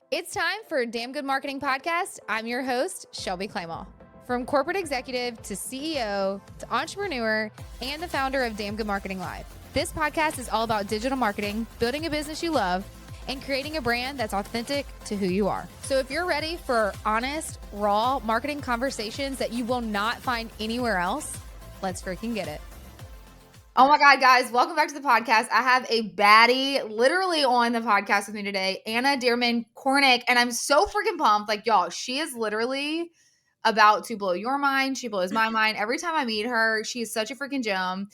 It's time for Damn Good Marketing Podcast. I'm your host, Shelby Claymore. From corporate executive to CEO to entrepreneur and the founder of Damn Good Marketing Live. This podcast is all about digital marketing, building a business you love, and creating a brand that's authentic to who you are. So if you're ready for honest, raw marketing conversations that you will not find anywhere else, let's freaking get it. Oh my God, guys, welcome back to the podcast. I have a baddie literally on the podcast with me today, Anna Dearmon Kornick, and I'm so freaking pumped. Like, y'all, she is literally about to blow your mind. She blows my mind. Every time I meet her, she is such a freaking gem.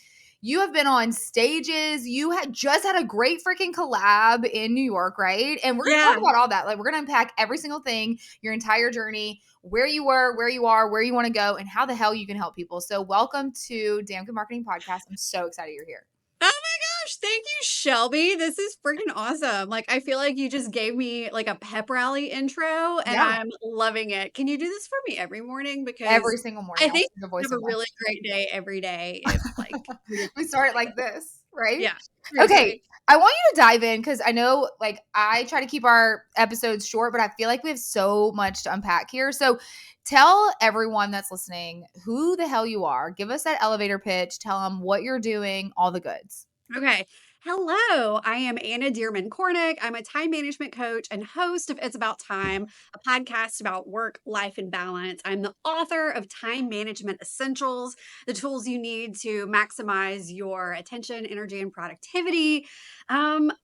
You have been on stages. You had just had a great freaking collab in New York, right? And we're going to talk about all that. Like, we're going to unpack every single thing, your entire journey, where you were, where you are, where you want to go, and how the hell you can help people. So welcome to Damn Good Marketing Podcast. I'm so excited you're here. Oh my gosh, thank you, Shelby. This is freaking awesome. Like, I feel like you just gave me like a pep rally intro and Yeah. I'm loving it. Can you do this for me every morning? Because Every single morning. I think The I voice have a of really great day every day if like we start it like this, right? Yeah. Okay. Seriously. I want you to dive in because I know like I try to keep our episodes short, but I feel like we have so much to unpack here. So tell everyone that's listening who the hell you are. Give us that elevator pitch. Tell them what you're doing, all the goods. Okay. Hello, I am Anna Dearmon Kornick. I'm a time management coach and host of It's About Time, a podcast about work, life, and balance. I'm the author of Time Management Essentials, the tools you need to maximize your attention, energy, and productivity.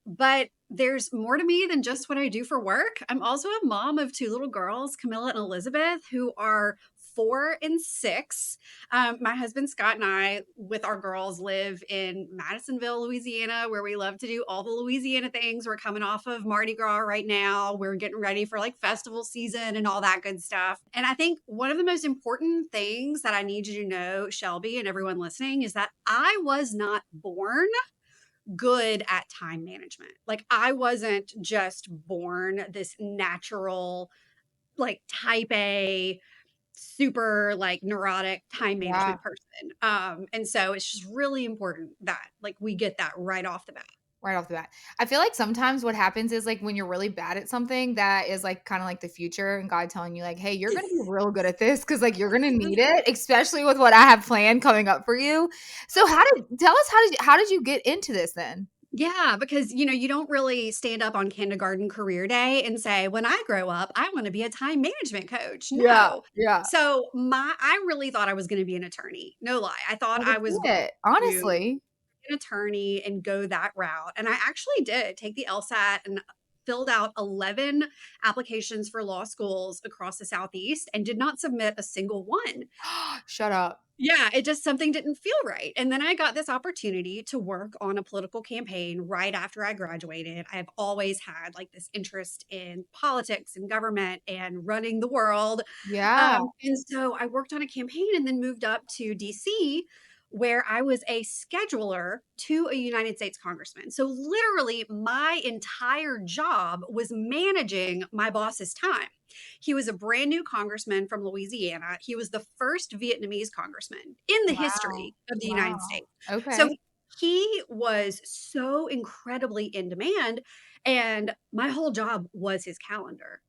But there's more to me than just what I do for work. I'm also a mom of two little girls, Camilla and Elizabeth, who are 4 and 6. My husband Scott and I, with our girls, live in Madisonville, Louisiana, where we love to do all the Louisiana things. We're coming off of Mardi Gras right now. We're getting ready for like festival season and all that good stuff. And I think one of the most important things that I need you to know, Shelby, and everyone listening, is that I was not born good at time management. Like, I wasn't just born this natural, like type A, super like neurotic time Yeah. management person. And so it's just really important that like we get that right off the bat. Right off the bat. I feel like sometimes what happens is like when you're really bad at something that is like kind of like the future and God telling you like, hey, you're going to be real good at this because like you're going to need it, especially with what I have planned coming up for you. So tell us how did you get into this then? Yeah, because you don't really stand up on kindergarten career day and say, when I grow up, I want to be a time management coach. Yeah. No. Yeah. So I really thought I was going to be an attorney. No lie. I thought I I would was see going it. to Honestly. an attorney and go that route. And I actually did take the LSAT and filled out 11 applications for law schools across the Southeast and did not submit a single one. Shut up. Yeah, it just something didn't feel right. And then I got this opportunity to work on a political campaign right after I graduated. I've always had like this interest in politics and government and running the world. Yeah. And so I worked on a campaign and then moved up to DC, where I was a scheduler to a United States congressman. So literally, my entire job was managing my boss's time. He was a brand new congressman from Louisiana. He was the first Vietnamese congressman in the Wow. history of the United Wow. States. So Okay. he was so incredibly in demand, and my whole job was his calendar.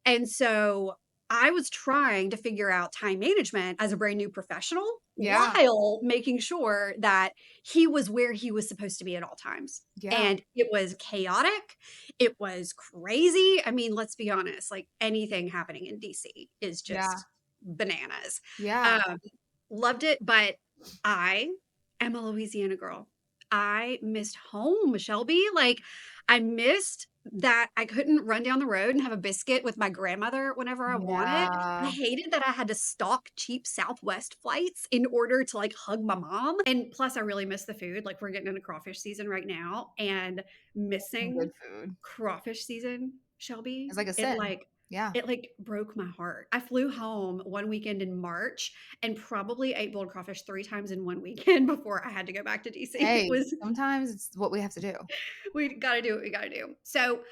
And so I was trying to figure out time management as a brand new professional Yeah. while making sure that he was where he was supposed to be at all times. Yeah. And it was chaotic. It was crazy. I mean, let's be honest, like anything happening in DC is Yeah. just bananas. Yeah. Um, Loved it, but I am a Louisiana girl. I missed home, Shelby. Like, I missed that I couldn't run down the road and have a biscuit with my grandmother whenever I wanted. I Yeah. hated that I had to stalk cheap Southwest flights in order to like hug my mom. And plus, I really miss the food. Like, we're getting into crawfish season right now, and Some missing good food. crawfish season, Shelby, It's like a it sin. like Yeah. it like broke my heart. I flew home one weekend in March and probably ate boiled crawfish 3 times in one weekend before I had to go back to DC. It Hey, was sometimes it's what we have to do. we gotta do what we gotta do. So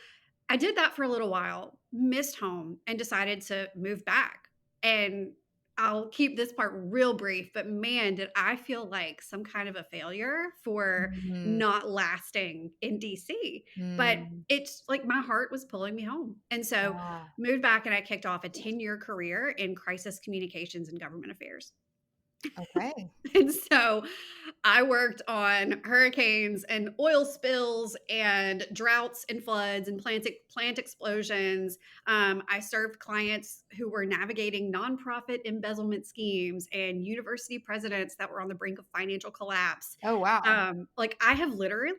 I did that for a little while, missed home, and decided to move back. And I'll keep this part real brief, but man, did I feel like some kind of a failure for Mhm. not lasting in DC. But Mm. it's like my heart was pulling me home. And so Yeah. moved back and I kicked off a 10-year career in crisis communications and government affairs. Okay. And so I worked on hurricanes and oil spills and droughts and floods and plant explosions. I served clients who were navigating nonprofit embezzlement schemes and university presidents that were on the brink of financial collapse. Oh, wow. Like I have literally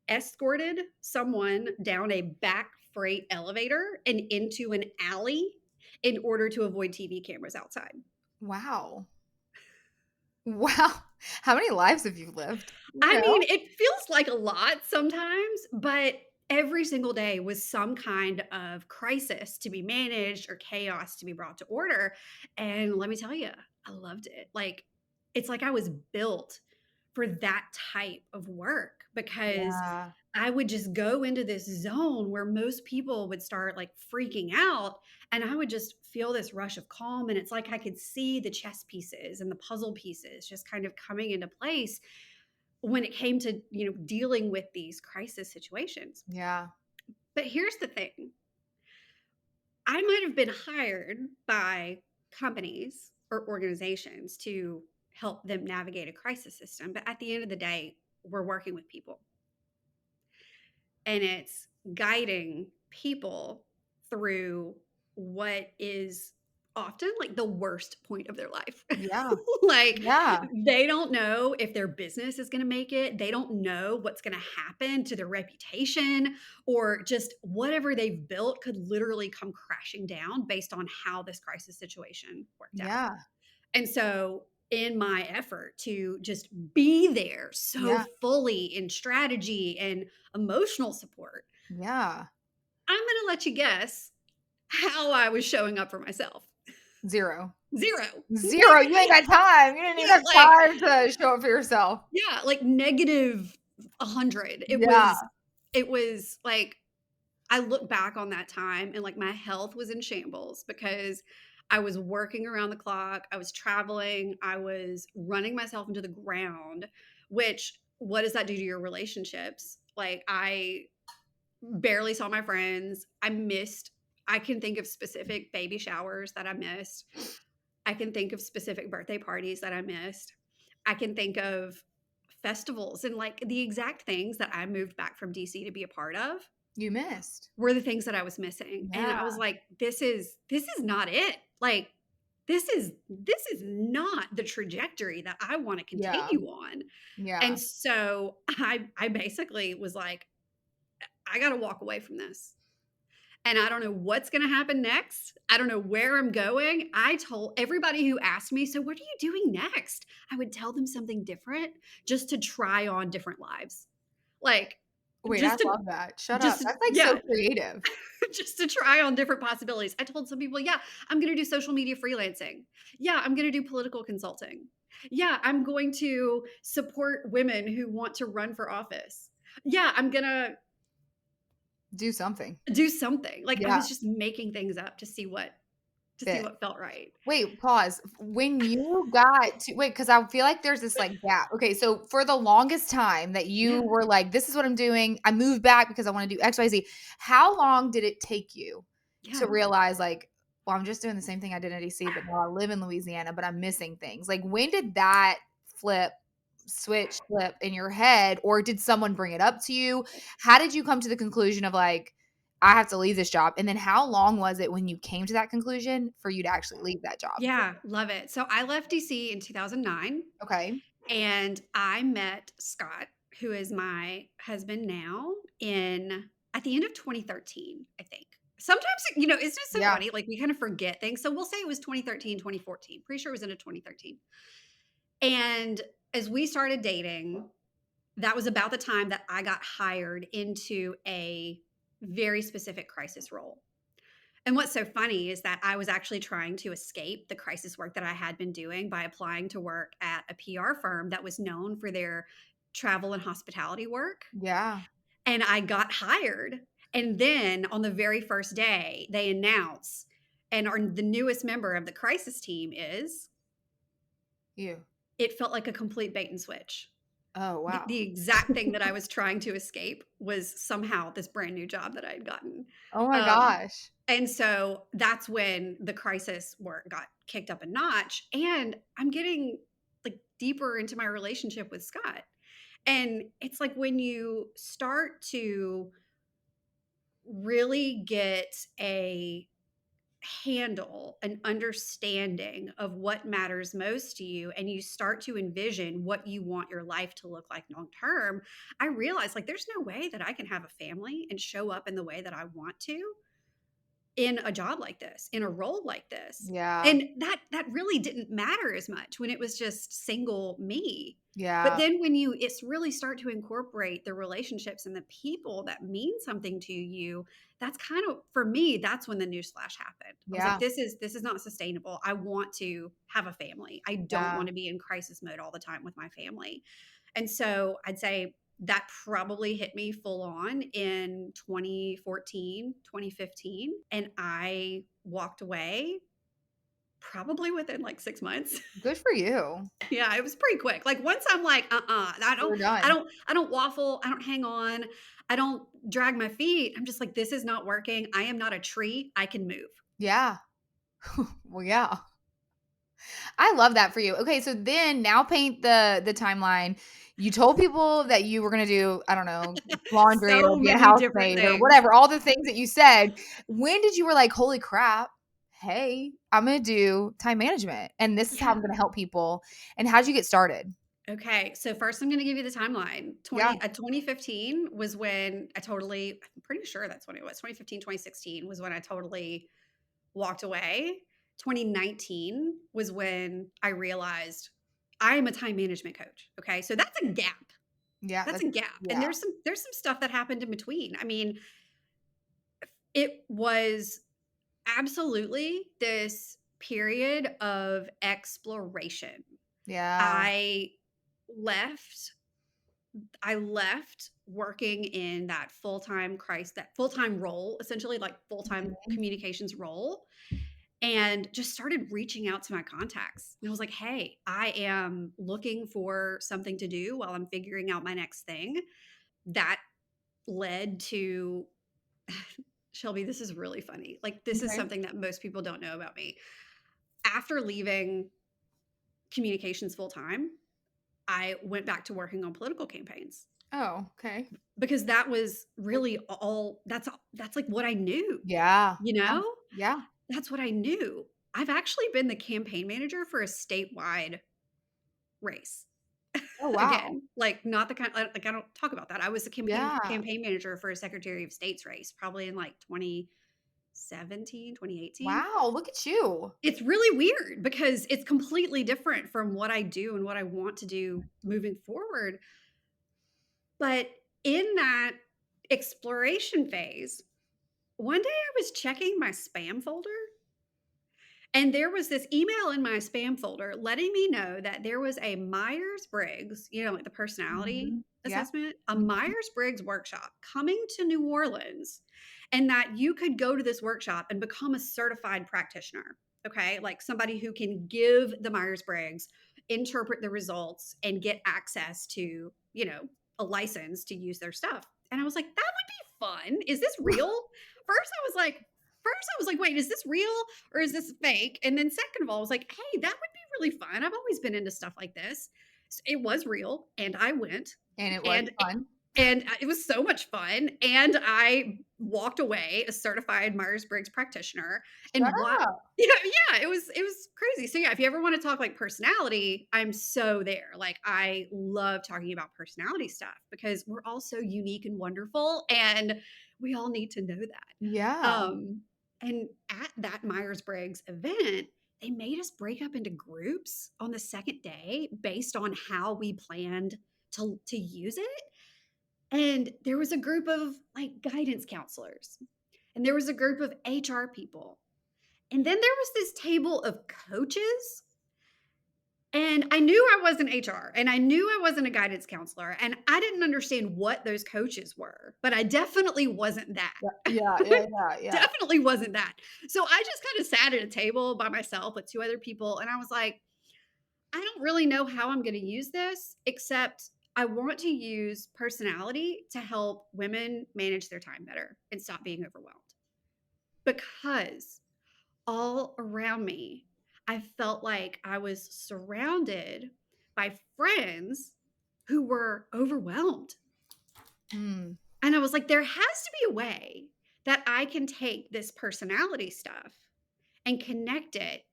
escorted someone down a back freight elevator and into an alley in order to avoid TV cameras outside. Wow. Wow. How many lives have you lived? You I know? mean, it feels like a lot sometimes, but every single day was some kind of crisis to be managed or chaos to be brought to order. And let me tell you, I loved it. Like, it's like I was built for that type of work because Yeah. I would just go into this zone where most people would start like freaking out. And I would just feel this rush of calm. And it's like I could see the chess pieces and the puzzle pieces just kind of coming into place when it came to, dealing with these crisis situations. Yeah. But here's the thing. I might have been hired by companies or organizations to help them navigate a crisis system, but at the end of the day, we're working with people. And it's guiding people through what is often like the worst point of their life. Yeah. Like Yeah. they don't know if their business is going to make it. They don't know what's going to happen to their reputation or just whatever they've built could literally come crashing down based on how this crisis situation worked out. Yeah. And so, in my effort to just be there so Yeah. fully in strategy and emotional support, Yeah. I'm going to let you guess how I was showing up for myself. 0. Zero. 0. You ain't got time. You didn't even have Like, time to show up for yourself. yeah, like negative 100. Yeah. It was like, I look back on that time and like my health was in shambles because I was working around the clock. I was traveling. I was running myself into the ground, which what does that do to your relationships? Like I barely saw my friends. I can think of specific baby showers that I missed. I can think of specific birthday parties that I missed. I can think of festivals and like the exact things that I moved back from DC to be a part of You missed. were the things that I was missing. And Yeah. I was like, this is not it. Like this is not the trajectory that I want to Yeah. continue on. Yeah. And so I basically was like, I got to walk away from this. And I don't know what's going to happen next. I don't know where I'm going. I told everybody who asked me, so what are you doing next? I would tell them something different just to try on different lives. Like Wait, I just to love that. Shut up. just That's like yeah, so creative. just to try on different possibilities. I told some people, yeah, I'm going to do social media freelancing. Yeah, I'm going to do political consulting. Yeah, I'm going to support women who want to run for office. Yeah, I'm going to Do something. do something. Like I Yeah. was just making things up to see what Fit. felt right. Wait, pause. When you got to wait, because I feel like there's this like gap. Okay, so for the longest time that you Yeah. were like, this is what I'm doing. I moved back because I want to do XYZ. How long did it take you Yeah. to realize like, well, I'm just doing the same thing I did in DC, but now I live in Louisiana, but I'm missing things. Like when did that flip in your head, or did someone bring it up to you? How did you come to the conclusion of like, I have to leave this job? And then how long was it when you came to that conclusion for you to actually leave that job? Yeah, love it. So I left DC in 2009 Okay. and I met Scott, who is my husband now, in at the end of 2013, I think. Sometimes, it's just so Yeah. funny. Like we kind of forget things. So we'll say it was 2013, 2014. Pretty sure it was into 2013. And as we started dating, that was about the time that I got hired into a very specific crisis role. And what's so funny is that I was actually trying to escape the crisis work that I had been doing by applying to work at a PR firm that was known for their travel and hospitality work. Yeah. And I got hired. And then on the very first day, they announce And the newest member of the crisis team is, You. it felt like a complete bait and switch. Oh, wow. The exact thing that I was trying to escape was somehow this brand new job that I had gotten. Oh my Um, gosh. and so that's when the crisis work got kicked up a notch. And I'm getting like deeper into my relationship with Scott. And it's like when you start to really get a handle, an understanding of what matters most to you, and you start to envision what you want your life to look like long term, I realized like there's no way that I can have a family and show up in the way that I want to in a job like this, in a role like this. Yeah. And that really didn't matter as much when it was just single me. But Yeah. then when it's really start to incorporate the relationships and the people that mean something to you, that's kind of, for me, that's when the newsflash happened. I was like, Yeah. this is not sustainable. I want to have a family. I don't Yeah. want to be in crisis mode all the time with my family. And so I'd say that probably hit me full on in 2014, 2015. And I walked away probably within like 6 months. Good for you. Yeah, it was pretty quick. Like once I'm like, I don't, We're done. I don't waffle. I don't hang on. I don't drag my feet. I'm just like, this is not working. I am not a tree. I can move. Yeah. Well, yeah. I love that for you. Okay, so then now paint the timeline. You told people that you were gonna do, I don't know, laundry or So be a many different housemaid or things. whatever, all the things that you said. When did you were like, holy crap, hey, I'm gonna do time management and this is how Yeah. I'm gonna help people. And how'd you get started? Okay, so first I'm gonna give you the timeline. Yeah. 2015 was when I'm pretty sure that's when it was. 2015, 2016 was when I totally walked away. 2019 was when I realized I am a time management coach. Okay, so that's a gap. Yeah. That's a gap. And Yeah. there's some stuff that happened in between. I mean, it was absolutely this period of exploration. Yeah. I left I left working in that that full-time role, essentially like full-time Mhm. communications role, and just started reaching out to my contacts. And I was like, "Hey, I am looking for something to do while I'm figuring out my next thing." That led to Shelby, this is really funny. Like this is Okay. something that most people don't know about me. After leaving communications full time, I went back to working on political campaigns. Oh, okay. Because that was really that's like what I knew, Yeah. you Yeah. know? Yeah. That's what I knew. I've actually been the campaign manager for a statewide race. Oh, wow. Again, like not the kind like I don't talk about that. I was the Yeah. campaign manager for a Secretary of State's race, probably in like 2017, 2018. Wow, look at you. It's really weird because it's completely different from what I do and what I want to do moving forward. But in that exploration phase, one day I was checking my spam folder and there was this email in my spam folder letting me know that there was a Myers-Briggs, like the personality Mhm. Yeah. assessment, a Mhm. Myers-Briggs workshop coming to New Orleans, and that you could go to this workshop and become a certified practitioner. Okay. Like somebody who can give the Myers-Briggs, interpret the results, and get access to, a license to use their stuff. And I was like, that would be fun. Is this real? First, I was like, wait, is this real or is this fake? And then second of all, I was like, hey, that would be really fun. I've always been into stuff like this. So it was real, and I went, And it was and fun. it was so much fun. And I walked away a certified Myers-Briggs practitioner. Shut And what? up. Yeah, it was crazy. So yeah, if you ever want to talk like personality, I'm so there. Like I love talking about personality stuff because we're all so unique and wonderful, and we all need to know that. Yeah. And at that Myers-Briggs event, they made us break up into groups on the second day based on how we planned to use it. And there was a group of like guidance counselors, and there was a group of HR people. And then there was this table of coaches. And I knew I wasn't HR, and I knew I wasn't a guidance counselor, and I didn't understand what those coaches were, but I definitely wasn't that. Yeah, yeah, yeah, yeah, yeah. Definitely wasn't that. So I just kind of sat at a table by myself with two other people, and I was like, I don't really know how I'm going to use this, except I want to use personality to help women manage their time better and stop being overwhelmed. Because all around me, I felt like I was surrounded by friends who were overwhelmed. Mm, And I was like, there has to be a way that I can take this personality stuff and connect it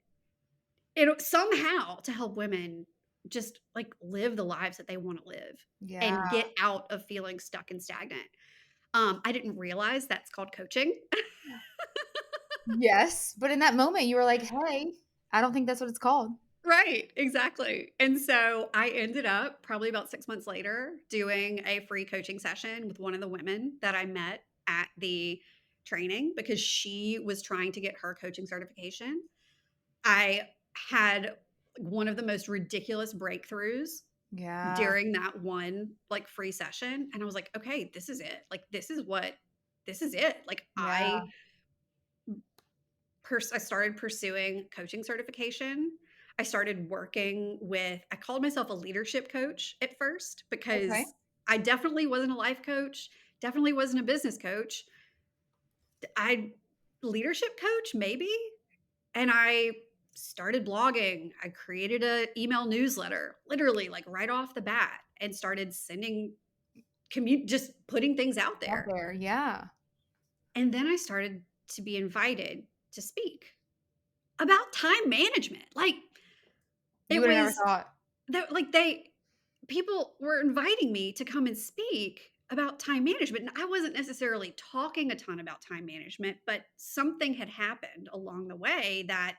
somehow to help women just like live the lives that they want to live yeah. and get out of feeling stuck and stagnant. I didn't realize that's called coaching. Yes, but in that moment, you were like, "Hey, I don't think that's what it's called." Right, exactly. And so I ended up probably about 6 months later doing a free coaching session with one of the women that I met at the training because she was trying to get her coaching certification. I had one of the most ridiculous breakthroughs Yeah, during that one like free session, and I was like, "Okay, this is it. Like this is it." Like yeah. I started pursuing coaching certification. I started working with I called myself a leadership coach at first Okay. because I definitely wasn't a life coach, definitely wasn't a business coach. I leadership coach maybe, and I started blogging. I created a email newsletter literally like right off the bat and started sending just putting things out Out there. there, yeah. And then I started to be invited to speak about time management. Like You it would have never was thought. that like they people were inviting me to come and speak about time management. And I wasn't necessarily talking a ton about time management, but something had happened along the way that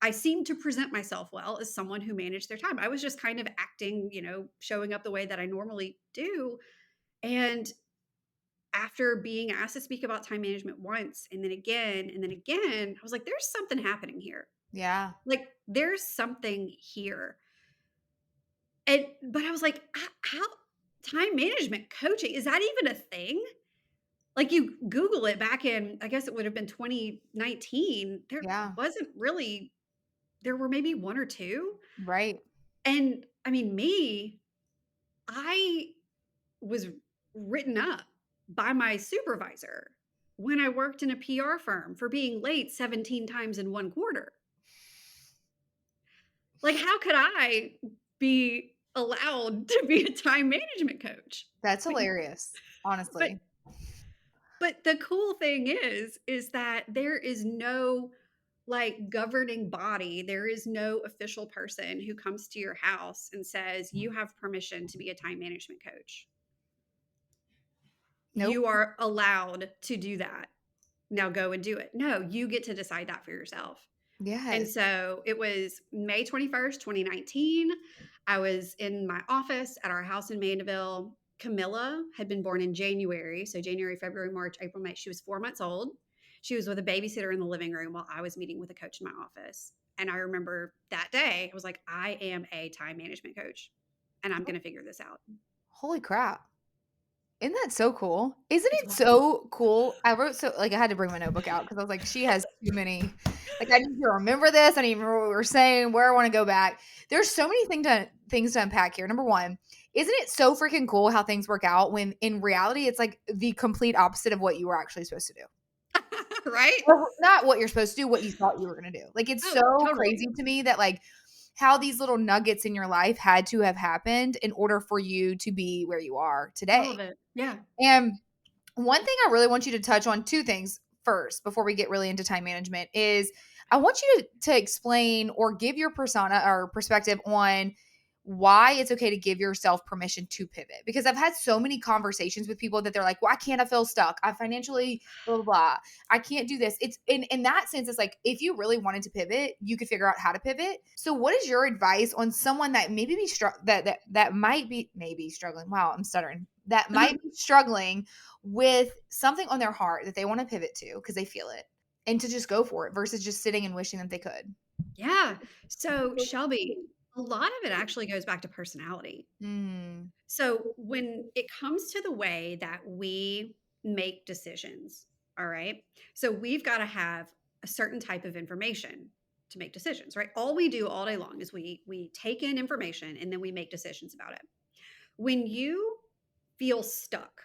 I seemed to present myself well as someone who managed their time. I was just kind of acting, showing up the way that I normally do. And after being asked to speak about time management once and then again, I was like, there's something happening here. Yeah, Like, there's something here. And, but I was like, how time management coaching, is that even a thing? Like, you Google it back in, I guess it would have been 2019. yeah, There were maybe one or two. right. And I mean, I was written up by my supervisor when I worked in a PR firm for being late 17 times in one quarter. Like, how could I be allowed to be a time management coach? That's Like, hilarious, but honestly. but the cool thing is that there is no like governing body. There is no official person who comes to your house and says you have permission to be a time management coach. Nope. You are allowed to do that. Now go and do it. No, you get to decide that for yourself. And Yes. so it was May 21st, 2019. I was in my office at our house in Mandeville. Camilla had been born in January. So January, February, March, April, May. She was 4 months old. She was with a babysitter in the living room while I was meeting with a coach in my office. And I remember that day, I was like, I am a time management coach and I'm going to figure this out. Holy crap. Isn't that so cool? Isn't It's it wild. so cool? I wrote I had to bring my notebook out because I was like, she has too many. Like, I need to remember this. I need to remember what we were saying, where I want to go back. There's so many things to unpack here. Number one, isn't it so freaking cool how things work out when in reality it's like the complete opposite of what you were actually supposed to do? Right? Or not what you're supposed to do, what you thought you were gonna do. Like, it's Oh, so totally. crazy to me that, like, how these little nuggets in your life had to have happened in order for you to be where you are All today. of it. Yeah. And one thing I really want you to touch on, 2 things first before we get really into time management is I want you to explain or give your persona or perspective on why it's okay to give yourself permission to pivot. Because I've had so many conversations with people that they're like, "Why can't I feel stuck? I financially blah blah blah. I can't do this." It's in that sense, it's like if you really wanted to pivot, you could figure out how to pivot. So, what is your advice on someone that maybe that might be maybe struggling? Wow, I'm stuttering. That might be struggling with something on their heart that they want to pivot to because they feel it, and to just go for it versus just sitting and wishing that they could. Yeah. So, Shelby, a A lot of it actually goes back to personality. Mm. So when it comes to the way that we make decisions, all right? So we've got to have a certain type of information to make decisions, right? All we do all day long is we take in information and then we make decisions about it. When you feel stuck,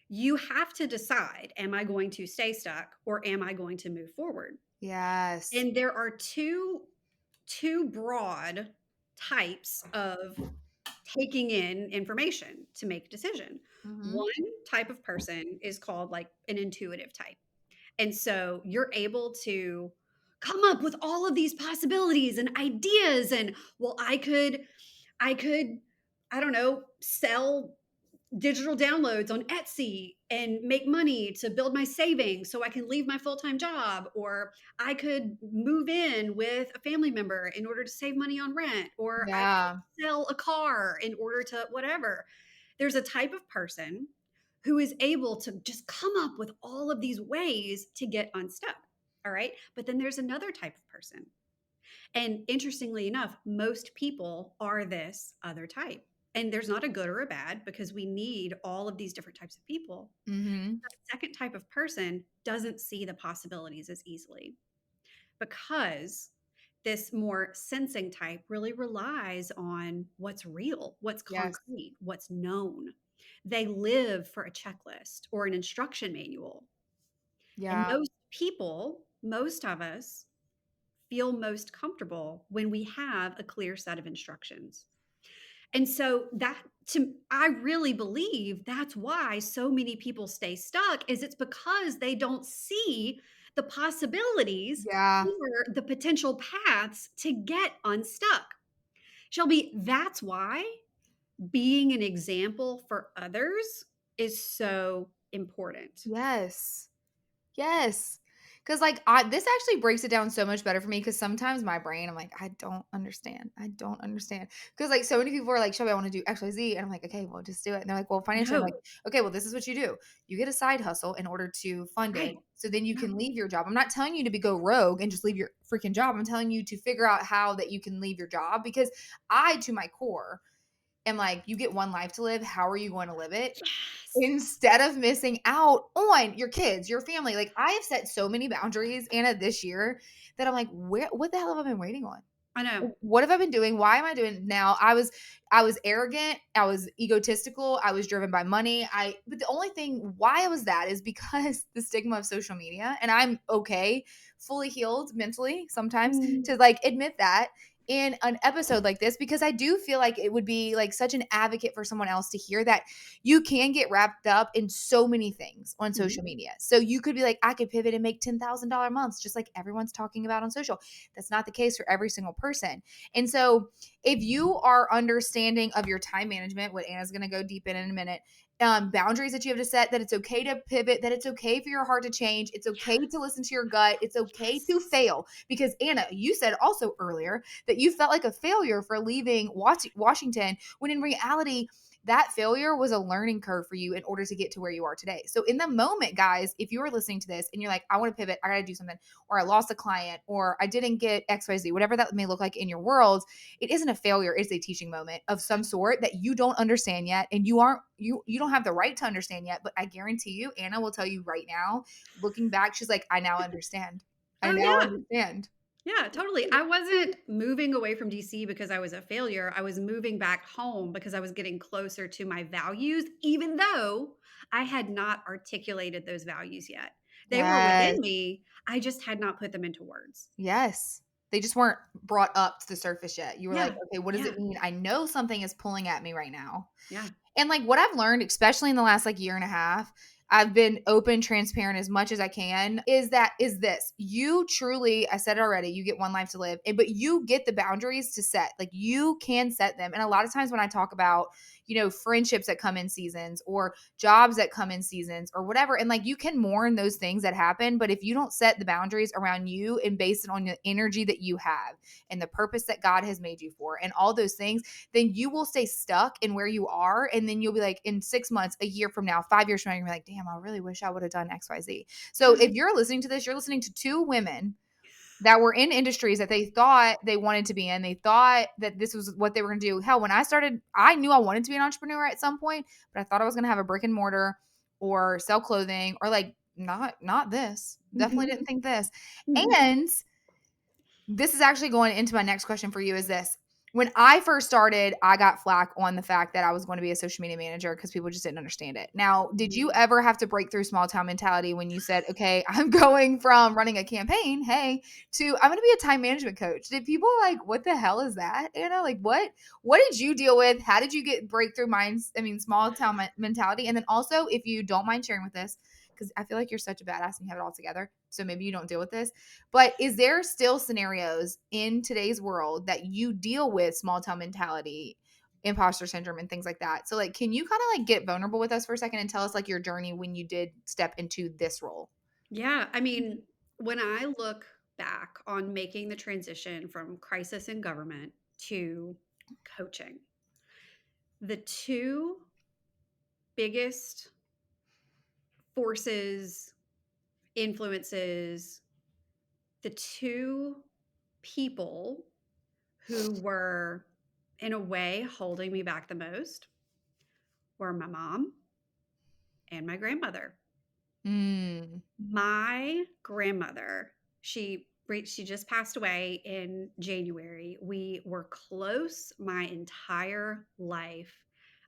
you have to decide, am I going to stay stuck or am I going to move forward? Yes. And there are two broad types of taking in information to make a decision. Mm-hmm. One type of person is called like an intuitive type. And so you're able to come up with all of these possibilities and ideas and well I could I don't know, sell digital downloads on Etsy and make money to build my savings so I can leave my full-time job, or I could move in with a family member in order to save money on rent, or I Yeah. could sell a car in order to whatever. There's a type of person who is able to just come up with all of these ways to get unstuck. All right. But then there's another type of person. And interestingly enough, most people are this other type. And there's not a good or a bad because we need all of these different types of people. Mm-hmm. That second type of person doesn't see the possibilities as easily because this more sensing type really relies on what's real, what's Yes. concrete, what's known. They live for a checklist or an instruction manual. And Yeah. most people, most of us, feel most comfortable when we have a clear set of instructions. And so that to I really believe that's why so many people stay stuck is it's because they don't see the possibilities Yeah. or the potential paths to get unstuck. Shelby, that's why being an example for others is so important. Yes. Yes. Cause like this actually breaks it down so much better for me. Cause sometimes my brain, I'm like, I don't understand. I don't understand. Cause like so many people are like, Shelby, I want to do X, Y, Z. And I'm like, okay, well, just do it. And they're like, well, financially, I'm like, No, okay, well, this is what you do. You get a side hustle in order to fund it. right. So then you No. can leave your job. I'm not telling you to go rogue and just leave your freaking job. I'm telling you to figure out how that you can leave your job because I, to my core, am like, you get one life to live. How are you going to live it? Yes. Instead of missing out on your kids, your family. Like I have set so many boundaries, Anna, this year that I'm like, what the hell have I been waiting on? I know. What have I been doing? Why am I doing it now? I was arrogant, I was egotistical, I was driven by money. But the only thing why I was that is because the stigma of social media. And I'm okay, fully healed mentally sometimes Mm, to like admit that in an episode like this because I do feel like it would be like such an advocate for someone else to hear that you can get wrapped up in so many things on mhm. social media. So you could be like, I could pivot and make $10,000 months, just like everyone's talking about on social. That's not the case for every single person. And so if you are understanding of your time management, what Anna's going to go deep in a minute, boundaries that you have to set, that it's okay to pivot, that it's okay for your heart to change. It's okay to listen to your gut. It's okay to Yes. fail. Because Anna, you said also earlier that you felt like a failure for leaving Washington when in reality, that failure was a learning curve for you in order to get to where you are today. So in the moment, guys, if you are listening to this and you're like, I want to pivot, I got to do something, or I lost a client, or I didn't get XYZ, whatever that may look like in your world, it isn't a failure. It's a teaching moment of some sort that you don't understand yet. And you don't have the right to understand yet. But I guarantee you, Anna will tell you right now, looking back, she's like, I now understand. I Oh now yeah. understand. Yeah, totally. I wasn't moving away from DC because I was a failure. I was moving back home because I was getting closer to my values, even though I had not articulated those values yet. They were Yes. within me. I just had not put them into words. Yes. They just weren't brought up to the surface yet. You were like, Yeah. okay, what does Yeah. it mean? I know something is pulling at me right now. Yeah. And like what I've learned, especially in the last like year and a half, I've been open, transparent as much as I can, is this. You truly, I said it already, you get one life to live, but you get the boundaries to set. Like you can set them. And a lot of times when I talk about, friendships that come in seasons or jobs that come in seasons or whatever, and like you can mourn those things that happen, but if you don't set the boundaries around you and based it on the energy that you have and the purpose that God has made you for and all those things, then you will stay stuck in where you are. And then you'll be like, in 6 months, a year from now, 5 years from now, you're like, damn, I really wish I would have done XYZ. So Yeah. if you're listening to this, you're listening to two women that were in industries that they thought they wanted to be in. They thought that this was what they were going to do. Hell, when I started, I knew I wanted to be an entrepreneur at some point, but I thought I was going to have a brick and mortar or sell clothing or like not this. Definitely Mhm. didn't think this. Mhm. And this is actually going into my next question for you is this. When I first started, I got flack on the fact that I was going to be a social media manager because people just didn't understand it. Now, did you Mhm. ever have to break through small town mentality when you said, okay, I'm going from running a campaign, hey, to I'm going to be a time management coach? Did people like, what the hell is that? Anna, like what did you deal with? How did you get breakthrough minds? I mean, small town mentality. And then also, if you don't mind sharing with us, because I feel like you're such a badass and you have it all together. So maybe you don't deal with this. But is there still scenarios in today's world that you deal with small town mentality, imposter syndrome, and things like that? So, like, can you kind of like get vulnerable with us for a second and tell us like your journey when you did step into this role? Yeah, I mean, when I look back on making the transition from crisis in government to coaching, the two biggest forces, influences, the two people who were, in a way, holding me back the most were my mom and my grandmother. Mm, My grandmother, she just passed away in January. We were close my entire life.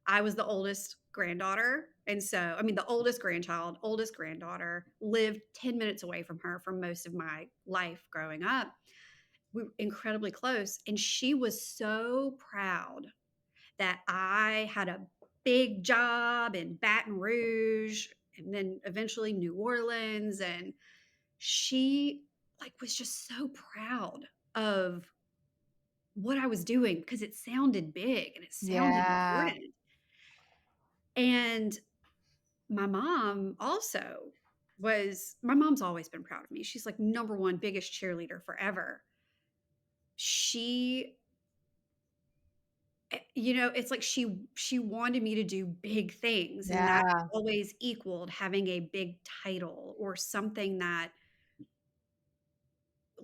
I was the oldest granddaughter, and so I mean the oldest grandchild, oldest granddaughter, lived 10 minutes away from her for most of my life growing up. We were incredibly close, and she was so proud that I had a big job in Baton Rouge and then eventually New Orleans. And she like was just so proud of what I was doing because it sounded big and it sounded yeah. important. And my mom also my mom's always been proud of me. She's like number one biggest cheerleader forever. She it's like she wanted me to do big things, and that Yeah. always equaled having a big title or something that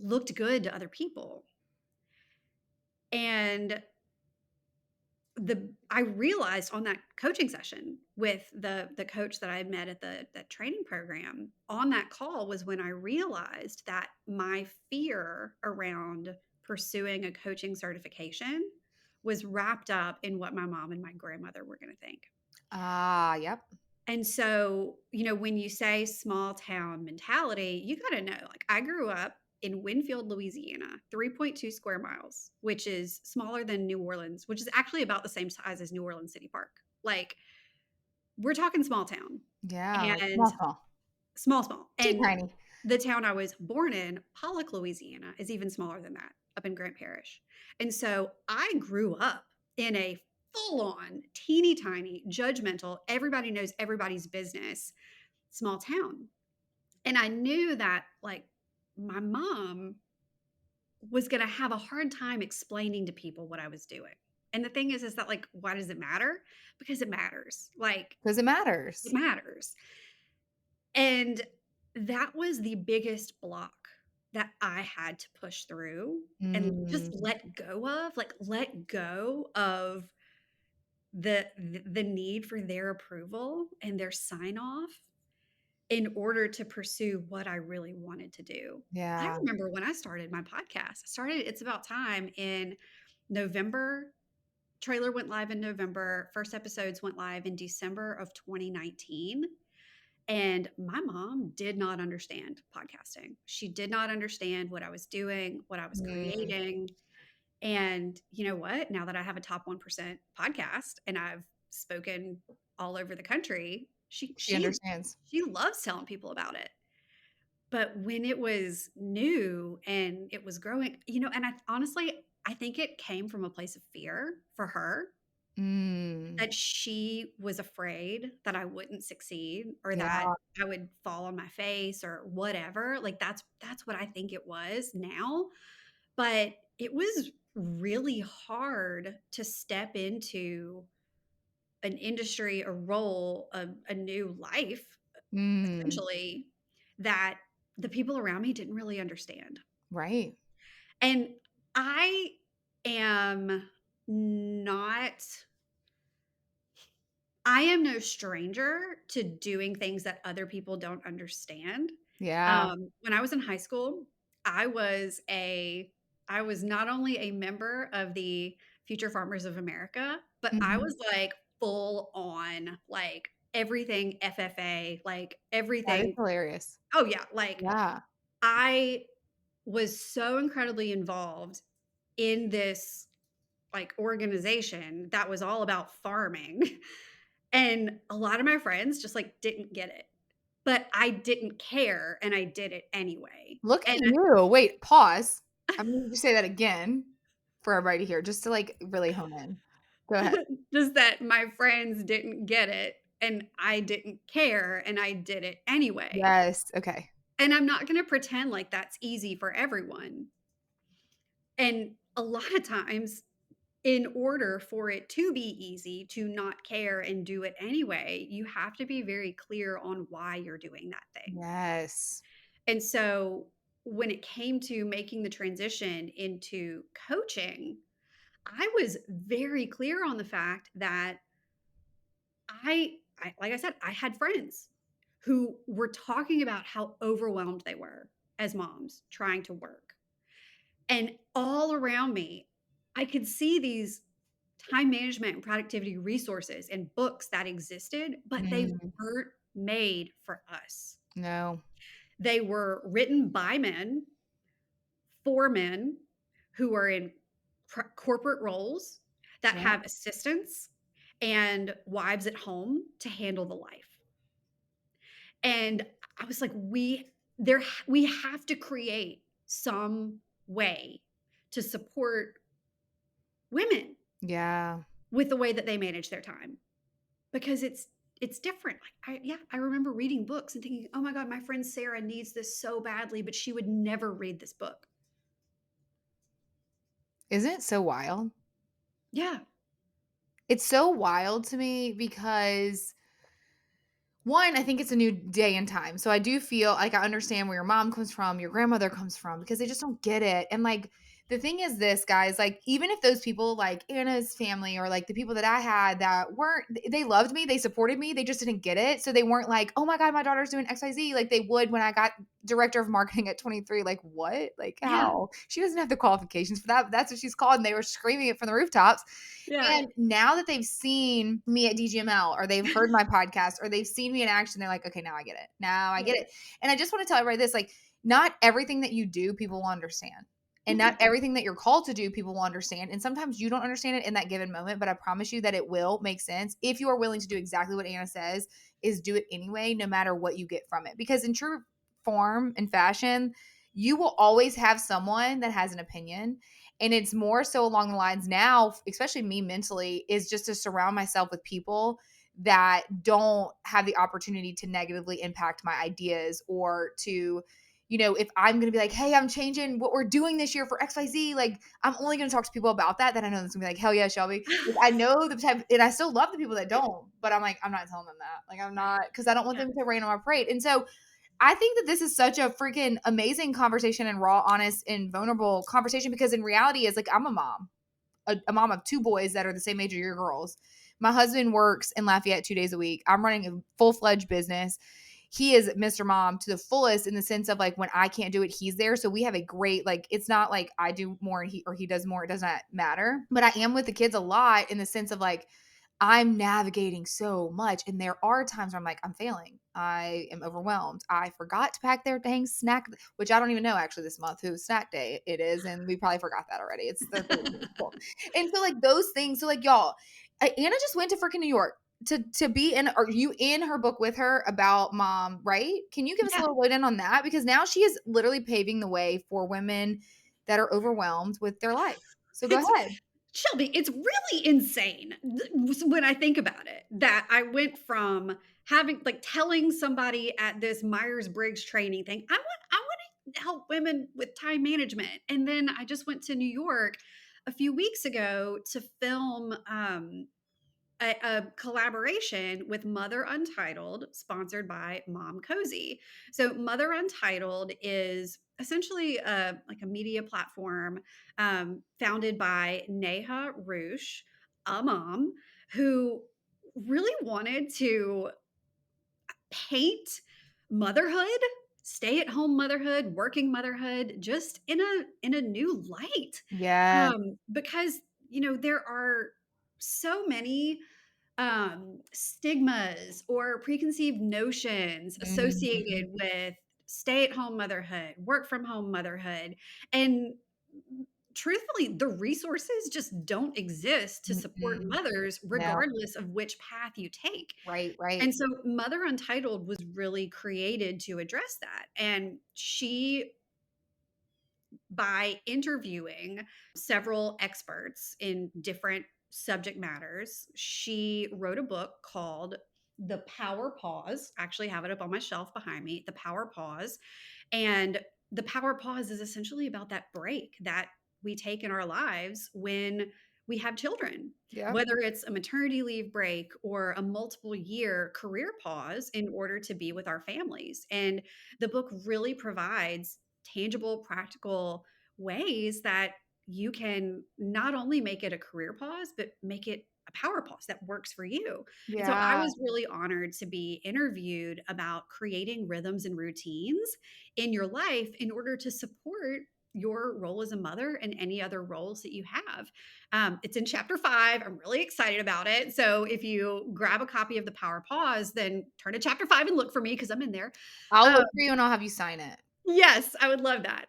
looked good to other people. And I realized on that coaching session with the coach that I had met at that training program, on that call was when I realized that my fear around pursuing a coaching certification was wrapped up in what my mom and my grandmother were going to think. Ah, yep. And so, when you say small town mentality, you got to know, like, I grew up in Winfield, Louisiana, 3.2 square miles, which is smaller than New Orleans, which is actually about the same size as New Orleans City Park. Like, we're talking small town Yeah. Like and small, small. small, small. Teeny And tiny. the town I was born in, Pollock, Louisiana, is even smaller than that, up in Grant Parish. And so I grew up in a full on, teeny tiny, judgmental, everybody knows everybody's business small town. And I knew that, like, my mom was going to have a hard time explaining to people what I was doing. And the thing is that, like, why does it matter? Because it matters. Like, Because it it matters. matters. And that was the biggest block that I had to push through and just Mm, let go of the need for their approval and their sign off in order to pursue what I really wanted to do. I yeah. remember when I started my podcast. I started It's About Time in November. Trailer went live in November. First episodes went live in December of 2019. And my mom did not understand podcasting. She did not understand what I was doing, what I was Mm, creating. And you know what? Now that I have a top 1% podcast and I've spoken all over the country, she she she understands. she loves telling people about it. But when it was new and it was growing, and I honestly, I think it came from a place of fear for her, Mm, that she was afraid that I wouldn't succeed or that yeah. I would fall on my face or whatever. Like, that's what I think it was now. But it was really hard to step into an industry, a role, a new life, Mm. essentially, that the people around me didn't really understand. Right. And I am not I am no stranger to doing things that other people don't understand. Yeah. When I was in high school, I was a I was not only a member of the Future Farmers of America, but I Mhm. was like full on like everything FFA, like That is everything. hilarious. Oh yeah, like Yeah. I was so incredibly involved in this like organization that was all about farming. And a lot of my friends just like didn't get it. But I didn't care and I did it anyway. Look at And you. Wait, pause. I'm gonna say that again for everybody to hear, just to, like, really hone in. Go ahead. just that my friends didn't get it and I didn't care and I did it anyway. Yes, okay. And I'm not going to pretend like that's easy for everyone. And a lot of times, in order for it to be easy to not care and do it anyway, you have to be very clear on why you're doing that thing. Yes. And so when it came to making the transition into coaching, I was very clear on the fact that I like I said, I had friends who were talking about how overwhelmed they were as moms trying to work. And all around me, I could see these time management and productivity resources and books that existed, but they Mm, weren't made for us. no. They were written by men for men who are in corporate roles that Yeah. have assistants and wives at home to handle the life. And I was like, we have to create some way to support women Yeah. with the way that they manage their time because it's different. Like I remember reading books and thinking, "Oh my god, my friend Sarah needs this so badly, but she would never read this book." Isn't it so wild? Yeah. It's so wild to me because one, I think it's a new day and time. So I do feel like I understand where your mom comes from, your grandmother comes from, because they just don't get it. And like the thing is this, guys, like even if those people like Anna's family or like the people that I had that weren't they loved me, they supported me, they just didn't get it. So they weren't like, "Oh my god, my daughter's doing XYZ," like they would when I got director of marketing at 23. Like, what? Like Yeah. how? She doesn't have the qualifications for that. That's what she's called. And they were screaming it from the rooftops. Yeah. And now that they've seen me at DGML or they've heard my podcast or they've seen me in action, they're like, okay, now I get it. Now I Yeah. get it. And I just want to tell everybody this, like, not everything that you do, people will understand. And not Mhm. everything that you're called to do, people will understand. And sometimes you don't understand it in that given moment, but I promise you that it will make sense if you are willing to do exactly what Anna says, is do it anyway, no matter what you get from it. Because in true form and fashion, you will always have someone that has an opinion. And it's more so along the lines now, especially me mentally, is just to surround myself with people that don't have the opportunity to negatively impact my ideas or to, if I'm going to be like, hey, I'm changing what we're doing this year for XYZ, like I'm only going to talk to people about that I know that's going to be like, hell yeah, Shelby. Like, I know the type, and I still love the people that don't, but I'm like, I'm not telling them that. Like, I'm not, because I don't want Yeah. them to rain on my parade. And so I think that this is such a freaking amazing conversation and raw, honest, and vulnerable conversation because in reality, is like I'm a mom, a mom of two boys that are the same age as your girls. My husband works in Lafayette 2 days a week. I'm running a full-fledged business. He is Mr. Mom to the fullest in the sense of like when I can't do it, he's there. So we have a great, like, it's not like I do more and he does more. It does not matter. But I am with the kids a lot in the sense of like I'm navigating so much. And there are times where I'm like, I'm failing. I am overwhelmed. I forgot to pack their dang snack, which I don't even know actually this month whose snack day it is. And we probably forgot that already. It's the 13th. Cool. And so like those things. So like y'all, Anna just went to freaking New York to be in, are you in her book with her about mom, right? Can you give us a Yeah. little load in on that? Because now she is literally paving the way for women that are overwhelmed with their life. So go It's ahead. Shelby, it's really insane when I think about it that I went from having like telling somebody at this Myers-Briggs training thing, I want to help women with time management. And then I just went to New York a few weeks ago to film a collaboration with Mother Untitled, sponsored by Mom Cozy. So Mother Untitled is essentially like a media platform founded by Neha Roosh, a mom who really wanted to paint motherhood, stay-at-home motherhood, working motherhood, just in a new light. Yes. Because there are so many stigmas or preconceived notions associated Mhm. with stay-at-home motherhood, work from home motherhood, and truthfully, the resources just don't exist to support Mm-mm. mothers No. regardless of which path you take. Right, right. And so Mother Untitled was really created to address that. And she, by interviewing several experts in different subject matters, she wrote a book called The Power Pause. I actually have it up on my shelf behind me, The Power Pause. And the power pause is essentially about that break that we take in our lives when we have children, Yeah. whether it's a maternity leave break or a multiple year career pause in order to be with our families. And the book really provides tangible, practical ways that you can not only make it a career pause, but make it a power pause that works for you. And so I Yeah. was really honored to be interviewed about creating rhythms and routines in your life in order to support your role as a mother and any other roles that you have. It's in chapter 5. I'm really excited about it. So if you grab a copy of The Power Pause, then turn to chapter 5 and look for me because I'm in there. I'll Um, look for you and I'll have you sign it. yes, I would love that.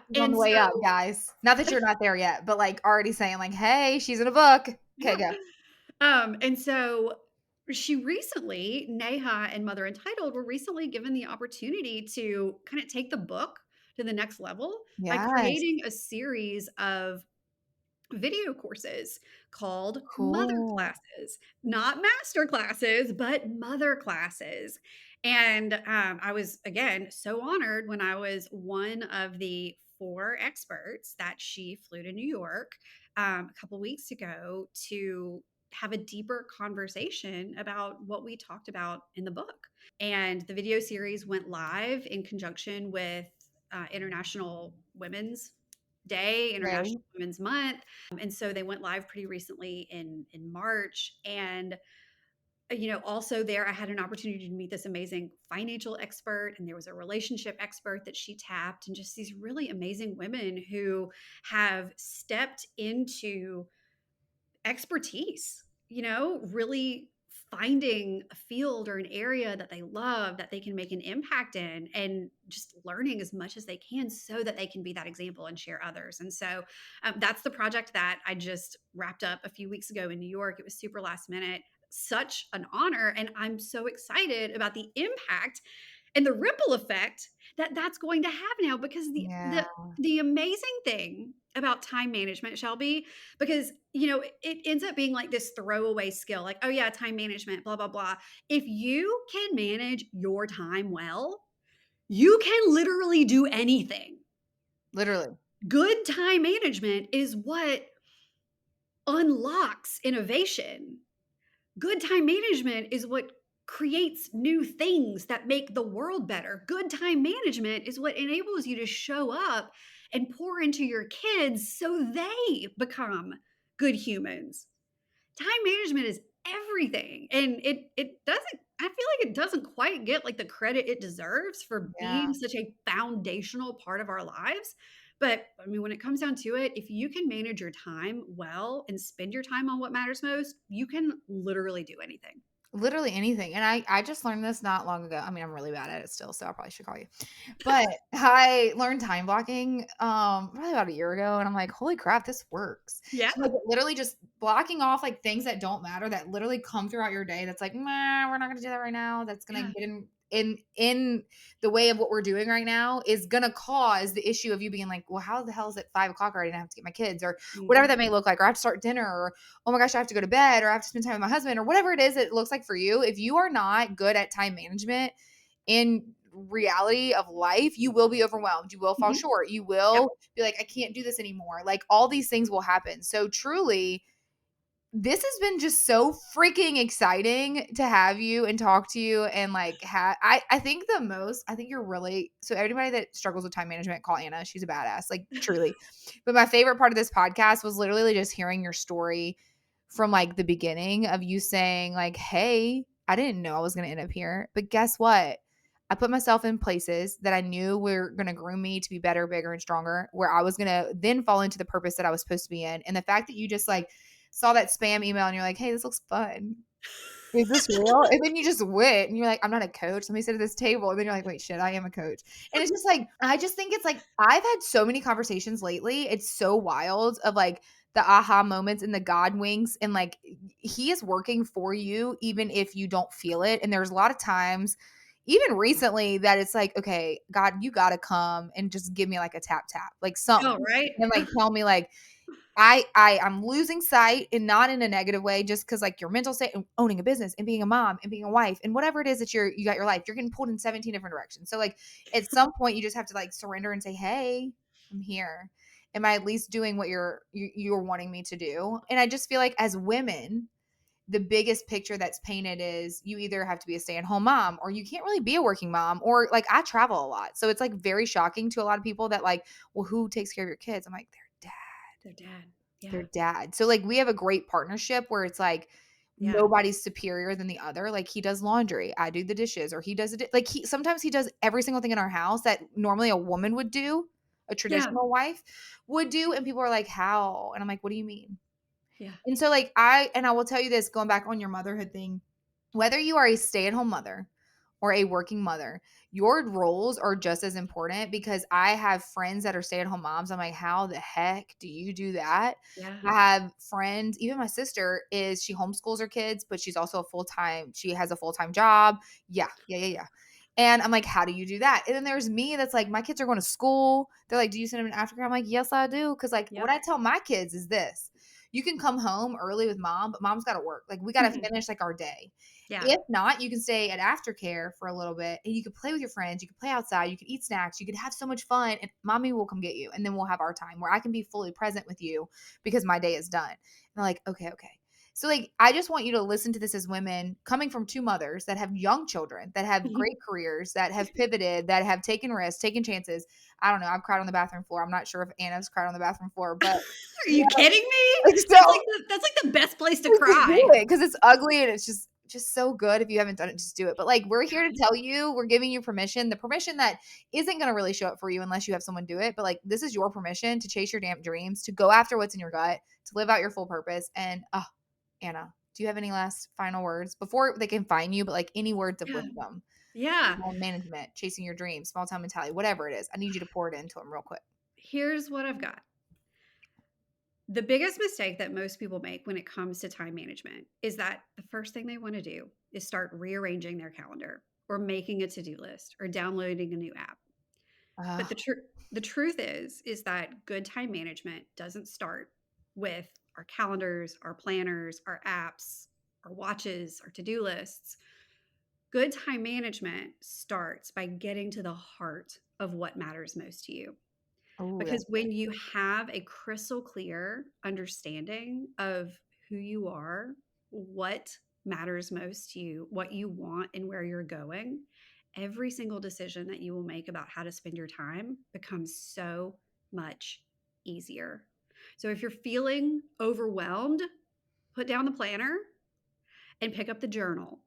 She's on And the way up, so, guys. Not that you're not there yet, but like already saying like, "Hey, she's in a book." Okay, yeah. go. And so she recently, Neha and Mother Entitled were recently given the opportunity to kind of take the book to the next level by Yes. creating a series of video courses called Mother Cool. Classes, not master classes, but mother classes. And I was, again, so honored when I was one of the 4 experts that she flew to New York a couple weeks ago to have a deeper conversation about what we talked about in the book. And the video series went live in conjunction with International Women's Day, Right. International Women's Month. And so they went live pretty recently in March. And also there I had an opportunity to meet this amazing financial expert, and there was a relationship expert that she tapped, and just these really amazing women who have stepped into expertise, really finding a field or an area that they love that they can make an impact in, and just learning as much as they can so that they can be that example and share others. And so that's the project that I just wrapped up a few weeks ago in New York. It was super last minute, such an honor. And I'm so excited about the impact and the ripple effect that that's going to have now, because Yeah. the amazing thing about time management, Shelby, because it ends up being like this throwaway skill, like, oh yeah, time management, blah blah blah. If you can manage your time well, you can literally do anything. Literally. Good time management is what unlocks innovation. Good time management is what creates new things that make the world better. Good time management is what enables you to show up and pour into your kids so they become good humans. Time management is everything, and it doesn't, I feel like it doesn't quite get like the credit it deserves for Yeah. being such a foundational part of our lives. But I mean, when it comes down to it, if you can manage your time well and spend your time on what matters most, you can literally do anything. Literally anything. And I just learned this not long ago. I mean, I'm really bad at it still, so I probably should call you. But I learned time blocking probably about a year ago, and I'm like, "Holy crap, this works." Yeah. So, like, literally just blocking off like things that don't matter that literally come throughout your day that's like, "Nah, we're not going to do that right now." That's going to Yeah. get in the way of what we're doing right now is going to cause the issue of you being like, "Well, how the hell is it 5 o'clock already and I have to get my kids?" Or whatever that Mhm. may look like, or I have to start dinner, or oh my gosh, I have to go to bed, or I have to spend time with my husband, or whatever it is it looks like for you. If you are not good at time management in reality of life, you will be overwhelmed. You will fall Mhm. short. You Yep. will be like, I can't do this anymore. Like all these things will happen. So truly, this has been just so freaking exciting to have you and talk to you and like I think I think you're really, so everybody that struggles with time management, call Anna. She's a badass, like truly. But my favorite part of this podcast was literally just hearing your story from like the beginning of you saying like, hey, I didn't know I was going to end up here, but guess what? I put myself in places that I knew were going to groom me to be better, bigger, and stronger, where I was going to then fall into the purpose that I was supposed to be in. And the fact that you just like saw that spam email and you're like, hey, this looks fun. Is this real? And then you just went and you're like, I'm not a coach. Let me sit at this table. And then you're like, wait, shit, I am a coach. And it's just like, I just think it's like, I've had so many conversations lately. It's so wild of like the aha moments and the God winks. And like, he is working for you, even if you don't feel it. And there's a lot of times, even recently, that it's like, okay, God, you got to come and just give me like a tap, like Oh, something. right. And like, tell me like, I'm losing sight, and not in a negative way, just because like your mental state and owning a business and being a mom and being a wife and whatever it is that you got your life, you're getting pulled in 17 different directions. So like at some point you just have to like surrender and say, hey, I'm here. Am I at least doing what you're wanting me to do? And I just feel like as women, the biggest picture that's painted is you either have to be a stay-at-home mom or you can't really be a working mom, or like I travel a lot. So it's like very shocking to a lot of people that like, well, who takes care of your kids? I'm like, their dad. Their dad. Yeah. Their dad. So like we have a great partnership where it's like Yeah. nobody's superior than the other. Like he does laundry, I do the dishes, or he does it like sometimes he does every single thing in our house that normally a woman would do, a Yeah. traditional wife would do, and people are like, how? And I'm like, what do you mean? Yeah. And so like I will tell you this, going back on your motherhood thing, whether you are a stay-at-home mother or a working mother, your roles are just as important, because I have friends that are stay-at-home moms. I'm like, how the heck do you do that? Yeah. I have friends, even my sister she homeschools her kids, but she has a full-time job. Yeah. And I'm like, how do you do that? And then there's me that's like, my kids are going to school. They're like, do you send them in aftercare? I'm like, yes, I do. Cause like Yep. what I tell my kids is this: you can come home early with mom, but mom's got to work. Like we got to finish like our day. Yeah. If not, you can stay at aftercare for a little bit and you could play with your friends. You could play outside. You could eat snacks. You could have so much fun, and mommy will come get you. And then we'll have our time where I can be fully present with you because my day is done. And I'm like, okay. So like, I just want you to listen to this as women coming from two mothers that have young children, that have great careers, that have pivoted, that have taken risks, taken chances. I don't know. I've cried on the bathroom floor. I'm not sure if Anna's cried on the bathroom floor, but Are you kidding me? so That's like the best place to just cry. do it because it's ugly and it's just so good. If you haven't done it, just do it. But like, we're here to tell you, we're giving you permission, the permission that isn't going to really show up for you unless you have someone do it. But like, this is your permission to chase your damn dreams, to go after what's in your gut, to live out your full purpose. And Anna, do you have any last final words before they can find you? But like, any words of wisdom? Yeah. Management, chasing your dreams, small town mentality, whatever it is. I need you to pour it into them real quick. Here's what I've got. The biggest mistake that most people make when it comes to time management is that the first thing they want to do is start rearranging their calendar or making a to-do list or downloading a new app. But the truth is that good time management doesn't start with our calendars, our planners, our apps, our watches, our to-do lists. Good time management starts by getting to the heart of what matters most to you. Because when you have a crystal clear understanding of who you are, what matters most to you, what you want, and where you're going, every single decision that you will make about how to spend your time becomes so much easier. So if you're feeling overwhelmed, put down the planner and pick up the journal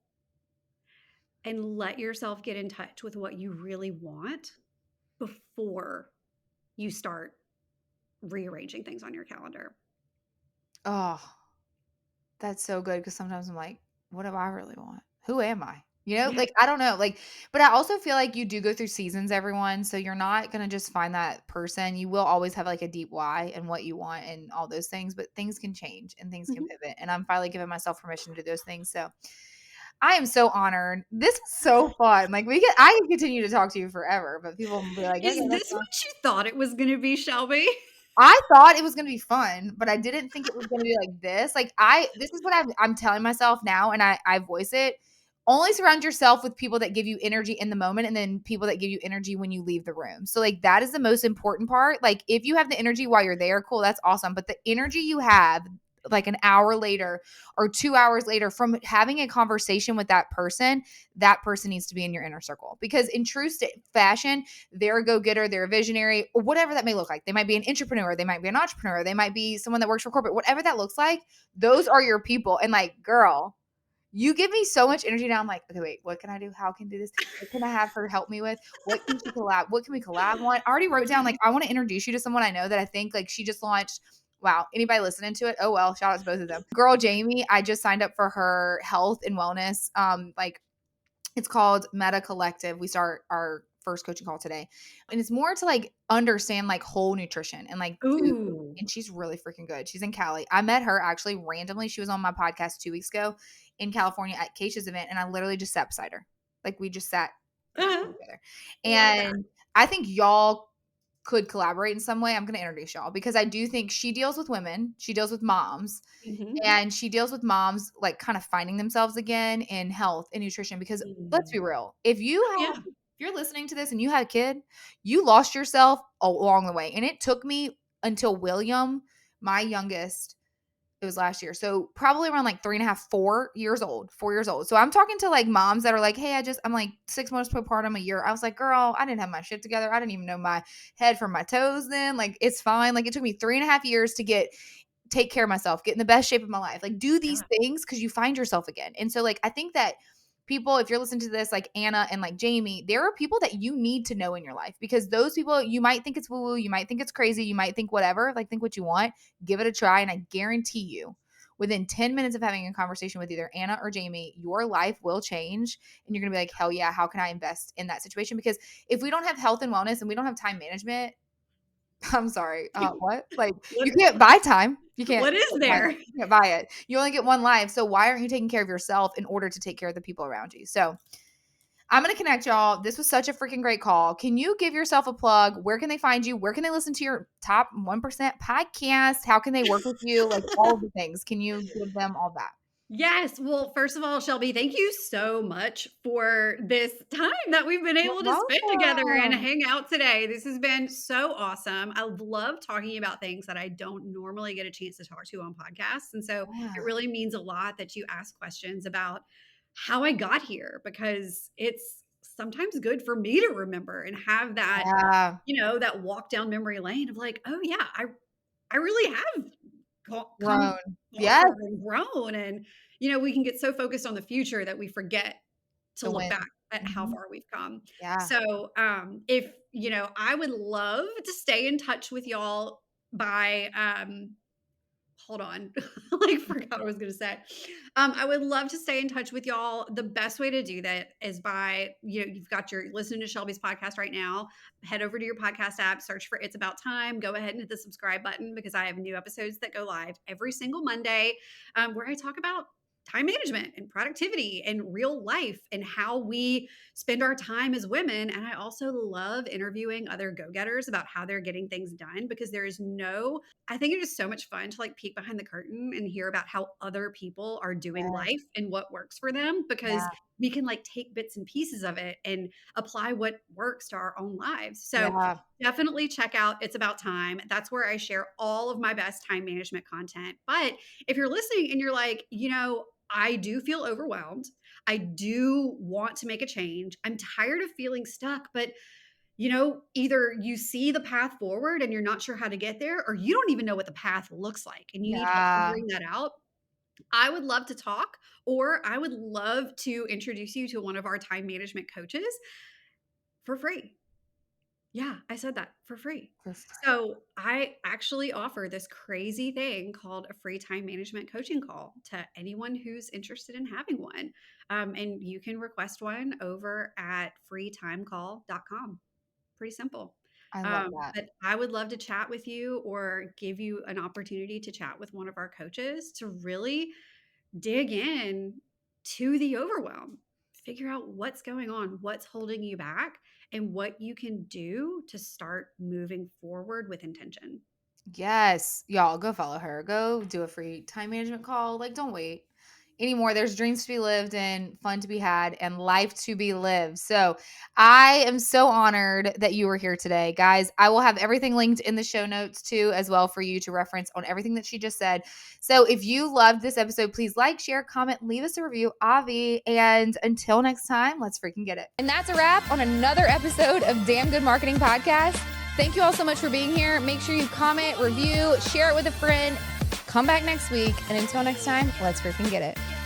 and let yourself get in touch with what you really want before you start rearranging things on your calendar. Oh, that's so good, because sometimes I'm like, what do I really want? Who am I? You know, like, I don't know. Like, but I also feel like you do go through seasons, everyone. So you're not going to just find that person. You will always have like a deep why and what you want and all those things, but things can change and things can pivot. And I'm finally giving myself permission to do those things. So I am so honored. This is so fun. Like I can continue to talk to you forever, but people will be like, Is okay, this what you thought it was going to be, Shelby? I thought it was going to be fun, but I didn't think it was going to be like this. Like this is what I'm telling myself now, and I voice it. Only surround yourself with people that give you energy in the moment, and then people that give you energy when you leave the room. So like, that is the most important part. Like, if you have the energy while you're there, cool, that's awesome. But the energy you have, like an hour later or 2 hours later from having a conversation with that person needs to be in your inner circle. Because in true fashion, they're a go-getter, they're a visionary, or whatever that may look like. They might be an entrepreneur, they might be an entrepreneur, they might be someone that works for corporate, whatever that looks like, those are your people. And like, girl, you give me so much energy now. I'm like, okay, wait, what can I do? How can I do this? What can I have her help me with? What can she collab? What can we collab on? I already wrote down, like, I want to introduce you to someone I know that I think like she just launched. Wow. Anybody listening to it? Oh, well, shout out to both of them. Girl, Jamie, I just signed up for her health and wellness. Like it's called Meta Collective. We start our first coaching call today. And it's more to like understand like whole nutrition and like food. Ooh. And she's really freaking good. She's in Cali. I met her actually randomly. She was on my podcast 2 weeks ago in California at Keisha's event. And I literally just sat beside her. Like we just sat Uh-huh. together. Love that. And I think y'all could collaborate in some way. I'm going to introduce y'all because I do think she deals with women. She deals with moms. Mhm. And she deals with moms like kind of finding themselves again in health and nutrition because let's be Mm. real. Oh, yeah. If you're listening to this and you had a kid, you lost yourself along the way. And it took me until William, my youngest, it was last year. So probably around like 3.5, 4 years old, 4 years old. So I'm talking to like moms that are like, hey, I'm like 6 months postpartum a year. I was like, girl, I didn't have my shit together. I didn't even know my head from my toes then. Like, it's fine. Like, it took me 3.5 years to take care of myself, get in the best shape of my life, like do these Yeah. things because you find yourself again. And so like I think that people, if you're listening to this, like Anna and like Jamie, there are people that you need to know in your life because those people, you might think it's woo-woo, you might think it's crazy, you might think whatever, like think what you want, give it a try. And I guarantee you within 10 minutes of having a conversation with either Anna or Jamie, your life will change and you're going to be like, hell yeah, how can I invest in that situation? Because if we don't have health and wellness and we don't have time management, I'm sorry. What? Like What you can't buy time. what is there? You can't buy it. You only get one life. So why aren't you taking care of yourself in order to take care of the people around you? So I'm going to connect y'all. This was such a freaking great call. Can you give yourself a plug? Where can they find you? Where can they listen to your top 1% podcast? How can they work with you? Like all of the things. Can you give them all that? Yes. Well, first of all, Shelby, thank you so much for this time that we've been You're able to spend together and welcome. hang out today. This has been so awesome. I love talking about things that I don't normally get a chance to talk to on podcasts. And so it Yeah. really means a lot that you ask questions about how I got here because it's sometimes good for me to remember and have that, Yeah. that walk down memory lane of like, oh yeah, I really have come Grown. Yes. far and grown. And, we can get so focused on the future that we forget to The look win. back at how Mhm. far we've come. Yeah. So, if, I would love to stay in touch with y'all by, hold on. Like forgot what I was going to say. I would love to stay in touch with y'all. The best way to do that is by, you've got your listening to Shelby's podcast right now. Head over to your podcast app, search for It's About Time. Go ahead and hit the subscribe button because I have new episodes that go live every single Monday where I talk about time management and productivity and real life and how we spend our time as women. And I also love interviewing other go-getters about how they're getting things done because I think it is so much fun to like peek behind the curtain and hear about how other people are doing Yes. life and what works for them because Yeah. we can like take bits and pieces of it and apply what works to our own lives. So Yeah. definitely check out It's About Time. That's where I share all of my best time management content. But if you're listening and you're like, I do feel overwhelmed. I do want to make a change. I'm tired of feeling stuck, but either you see the path forward and you're not sure how to get there, or you don't even know what the path looks like and you need help Yeah. figuring that out. I would love to talk, or I would love to introduce you to one of our time management coaches for free. Yeah, I said that for free. For free. So I actually offer this crazy thing called a free time management coaching call to anyone who's interested in having one. And you can request one over at freetimecall.com. Pretty simple. I love that. But I would love to chat with you or give you an opportunity to chat with one of our coaches to really dig in to the overwhelm, figure out what's going on, what's holding you back, and what you can do to start moving forward with intention. Yes. Y'all go follow her. Go do a free time management call. Like, don't wait. anymore. There's dreams to be lived and fun to be had and life to be lived. So I am so honored that you were here today. Guys, I will have everything linked in the show notes too, as well, for you to reference on everything that she just said. So if you loved this episode, please like, share, comment, leave us a review, Avi. And until next time, let's freaking get it. And that's a wrap on another episode of Damn Good Marketing Podcast. Thank you all so much for being here. Make sure you comment, review, share it with a friend. Come back next week. And until next time, let's freaking get it.